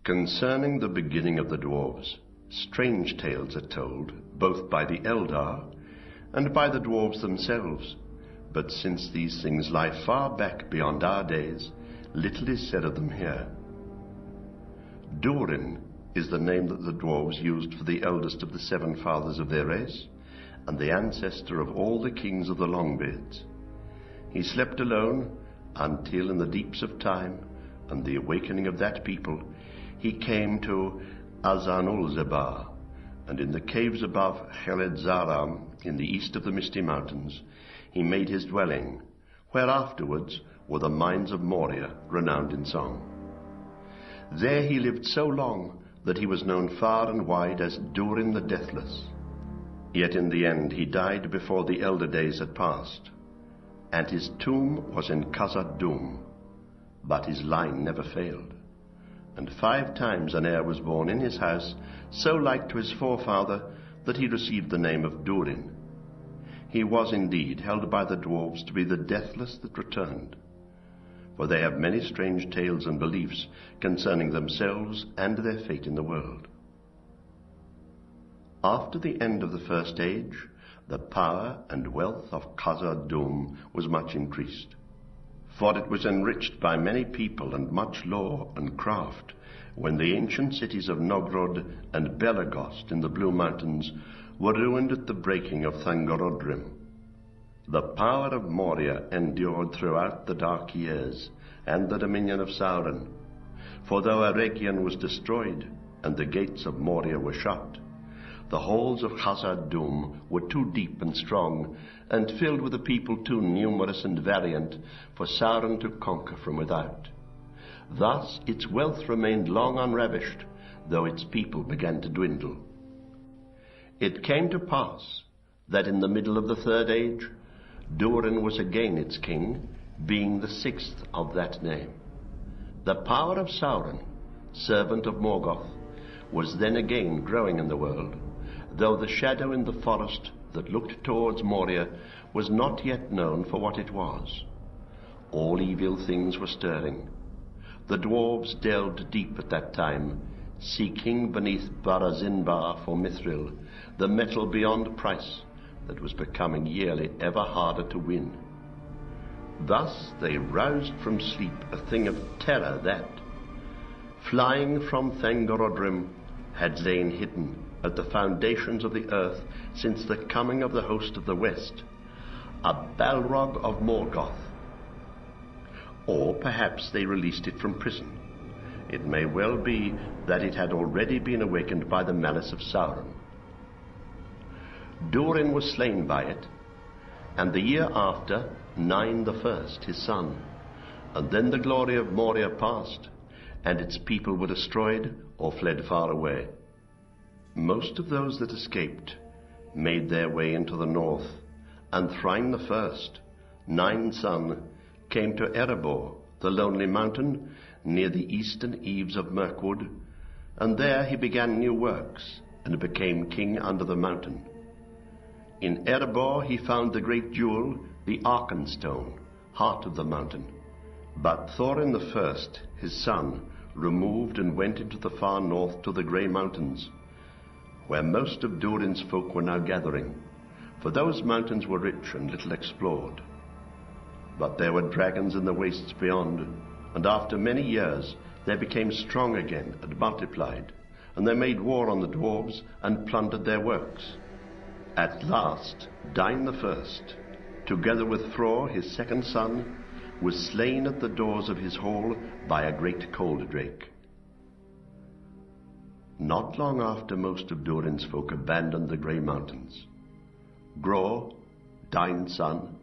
Concerning the beginning of the dwarves, strange tales are told, both by the Eldar and by the dwarves themselves. But since these things lie far back beyond our days, little is said of them here. Durin is the name that the dwarves used for the eldest of the seven fathers of their race, and the ancestor of all the kings of the Longbeards. He slept alone until in the deeps of time and the awakening of that people he came to Azanulzebar, and in the caves above Heled Zaram in the east of the Misty Mountains he made his dwelling, where afterwards were the mines of Moria, renowned in song. There he lived so long that he was known far and wide as Durin the Deathless. Yet in the end he died before the elder days had passed, and his tomb was in Khazad Dûm, but his line never failed. And 5 times an heir was born in his house, so like to his forefather that he received the name of Durin. He was indeed held by the dwarves to be the Deathless that returned, for they have many strange tales and beliefs concerning themselves and their fate in the world. After the end of the First Age, the power and wealth of Khazad Dûm was much increased, for it was enriched by many people and much lore and craft, when the ancient cities of Nogrod and Belagost in the Blue Mountains were ruined at the breaking of Thangorodrim. The power of Moria endured throughout the dark years and the dominion of Sauron, for though Eregion was destroyed and the gates of Moria were shut, the halls of Khazad Dûm were too deep and strong, and filled with a people too numerous and valiant for Sauron to conquer from without. Thus its wealth remained long unravished, though its people began to dwindle. It came to pass that in the middle of the Third Age, Durin was again its king, being the 6th of that name. The power of Sauron, servant of Morgoth, was then again growing in the world, though the shadow in the forest that looked towards Moria was not yet known for what it was. All evil things were stirring. The dwarves delved deep at that time, seeking beneath Barazinbar for Mithril, the metal beyond price that was becoming yearly ever harder to win. Thus they roused from sleep a thing of terror that, flying from Thangorodrim, had lain hidden at the foundations of the earth since the coming of the host of the West, a Balrog of Morgoth. Or perhaps they released it from prison. It may well be that it had already been awakened by the malice of Sauron. Durin was slain by it, and the year after, Nine the First, his son, and then the glory of Moria passed, and its people were destroyed or fled far away. Most of those that escaped made their way into the north, and Thrain the First, Nine's son, came to Erebor, the lonely mountain near the eastern eaves of Mirkwood, and there he began new works and became king under the mountain. In Erebor he found the great jewel, the Arkenstone, heart of the mountain. But Thorin the First, his son, removed and went into the far north to the Grey Mountains, where most of Durin's folk were now gathering, for those mountains were rich and little explored. But there were dragons in the wastes beyond, and after many years they became strong again and multiplied, and they made war on the dwarves and plundered their works. At last Dain the First, together with Thror, his second son, was slain at the doors of his hall by a great cold drake. Not long after most of Durin's folk abandoned the Grey Mountains, Gror, Dain's son,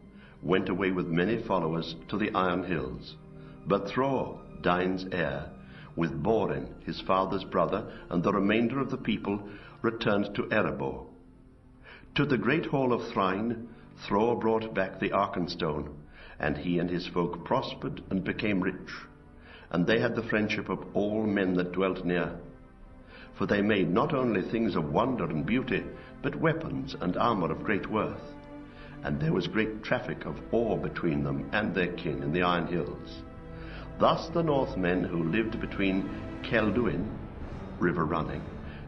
went away with many followers to the Iron Hills, but Thror, Dain's heir, with Borin, his father's brother, and the remainder of the people, returned to Erebor. To the great hall of Thrain, Thror brought back the Arkenstone, and he and his folk prospered and became rich, and they had the friendship of all men that dwelt near. For they made not only things of wonder and beauty, but weapons and armor of great worth, and there was great traffic of ore between them and their kin in the Iron Hills. Thus the Northmen who lived between Kelduin, river running,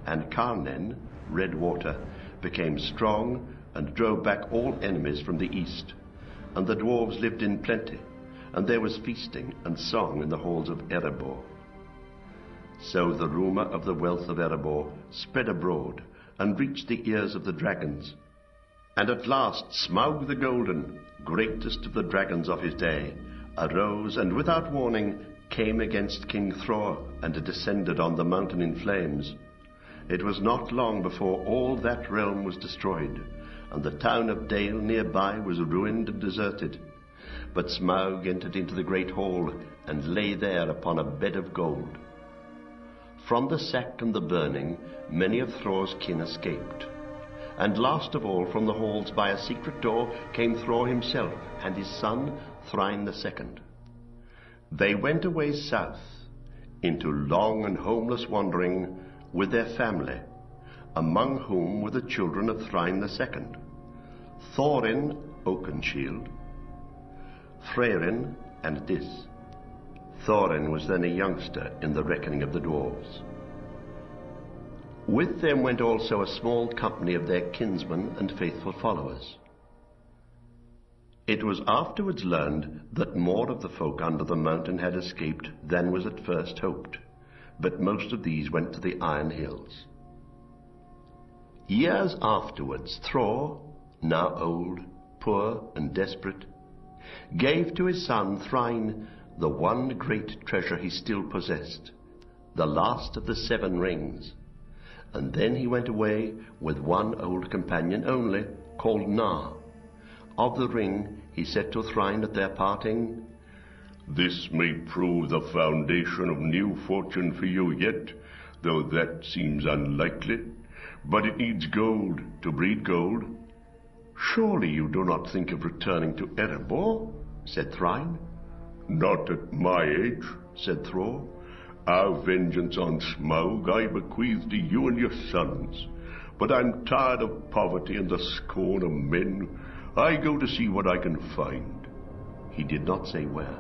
and Carnen, red water, became strong and drove back all enemies from the east. And the dwarves lived in plenty, and there was feasting and song in the halls of Erebor. So the rumour of the wealth of Erebor spread abroad and reached the ears of the dragons. And at last Smaug the Golden, greatest of the dragons of his day, arose and without warning came against King Thror and descended on the mountain in flames. It was not long before all that realm was destroyed, and the town of Dale nearby was ruined and deserted. But Smaug entered into the great hall and lay there upon a bed of gold. From the sack and the burning many of Thror's kin escaped. And last of all from the halls by a secret door came Thror himself and his son Thrain II. They went away south into long and homeless wandering with their family, among whom were the children of Thrain II, Thorin Oakenshield, Freyrin, and Dis. Thorin was then a youngster in the reckoning of the dwarves. With them went also a small company of their kinsmen and faithful followers. It was afterwards learned that more of the folk under the mountain had escaped than was at first hoped, but most of these went to the Iron Hills. Years afterwards, Thror, now old, poor, and desperate, gave to his son Thrain the one great treasure he still possessed, the last of the 7 rings. And then he went away with one old companion only, called Gnar. Of the ring he said to Thrain at their parting, "This may prove the foundation of new fortune for you yet, though that seems unlikely. But it needs gold to breed gold." "Surely you do not think of returning to Erebor?" said Thrain. "Not at my age," said Thror. "Our vengeance on Smaug I bequeath to you and your sons. But I'm tired of poverty and the scorn of men. I go to see what I can find." He did not say where.